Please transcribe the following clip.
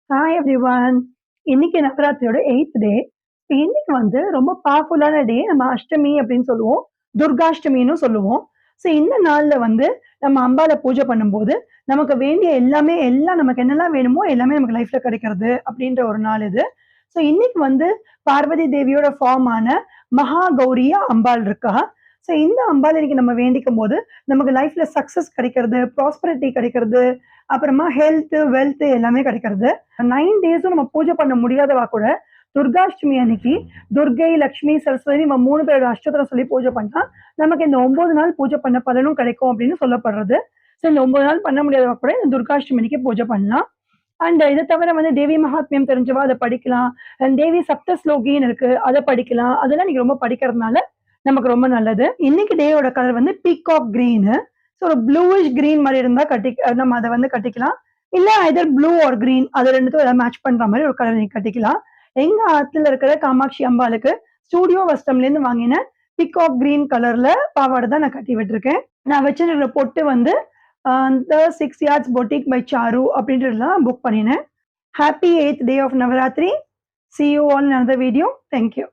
Hi everyone. இன்னைக்கு நவராத்திரியோட eighth டே. இன்னைக்கு வந்து ரொம்ப பவர்ஃபுல்லான டே. நம்ம அஷ்டமி அப்படின்னு சொல்லுவோம். துர்காஷ்டமின்னு சொல்லுவோம். ஸோ இந்த நாள்ல வந்து நம்ம அம்பால பூஜை பண்ணும்போது, நமக்கு வேண்டிய எல்லாமே எல்லாம் நமக்கு என்னெல்லாம் வேணுமோ எல்லாமே நமக்கு லைஃப்ல கிடைக்கிறது அப்படின்ற ஒரு நாள் இது. ஸோ இன்னைக்கு வந்து பார்வதி தேவியோட ஃபார்மான மகா கௌரியா அம்பாள் இருக்கா. ஸோ இந்த அம்பாள் இன்னைக்கு நம்ம வேண்டிக்கும்போது, நமக்கு லைஃப்ல சக்சஸ் கிடைக்கிறது, ப்ராஸ்பரிட்டி கிடைக்கிறது, அப்புறமா ஹெல்த், வெல்த் எல்லாமே கிடைக்கிறது. 9 டேஸும் நம்ம பூஜை பண்ண முடியாதவா கூட, துர்காஷ்டமி அன்னைக்கு துர்க்கை, லக்ஷ்மி, சரஸ்வதி நம்ம 3 பேரோட அஷ்டோத்திரம் சொல்லி பூஜை பண்ணா, நமக்கு இந்த 9 நாள் பூஜை பண்ண பலனும் கிடைக்கும் அப்படின்னு சொல்லப்படுறது. ஸோ இந்த 9 நாள் பண்ண முடியாதவா கூட இந்த துர்காஷ்டமி அன்னைக்கு பூஜை பண்ணலாம். அண்ட் இத தவிர வந்து தேவி மகாத்மியம் தெரிஞ்சவா அத படிக்கலாம். தேவி சப்த ஸ்லோகின்னு இருக்கு. அத படிக்கலாம். அதெல்லாம் நீங்க ரொம்ப படிக்கிறதுனால நமக்கு ரொம்ப நல்லது. இன்னைக்கு டேயோட கலர் வந்து பீகாக் கிரீனு. ஸோ ஒரு ப்ளூயிஷ் கிரீன் மாரி இருந்தா நம்ம அத வந்து கட்டிக்கலாம். இல்ல ஐதர் ப்ளூ ஆர் கிரீன் அது 2த்தும் ஏதாவது மேட்ச் பண்ற மாரி ஒரு கலர் நீங்க கட்டிக்கலாம். எங்க ஆத்துல இருக்கிற காமாட்சி அம்பாளுக்கு ஸ்டூடியோ வஸ்திரம்லேருந்து வாங்கின பீகாக் கிரீன் கலர்ல பாவாடை தான் நான் கட்டி விட்டுருக்கேன். நான் வச்சிருக்கிற பொட்டு வந்து the 6 yards boutique by Charu அப்படின்றதுலாம் புக் பண்ணினேன். Happy 8th day of Navratri. See you all in another video. Thank you.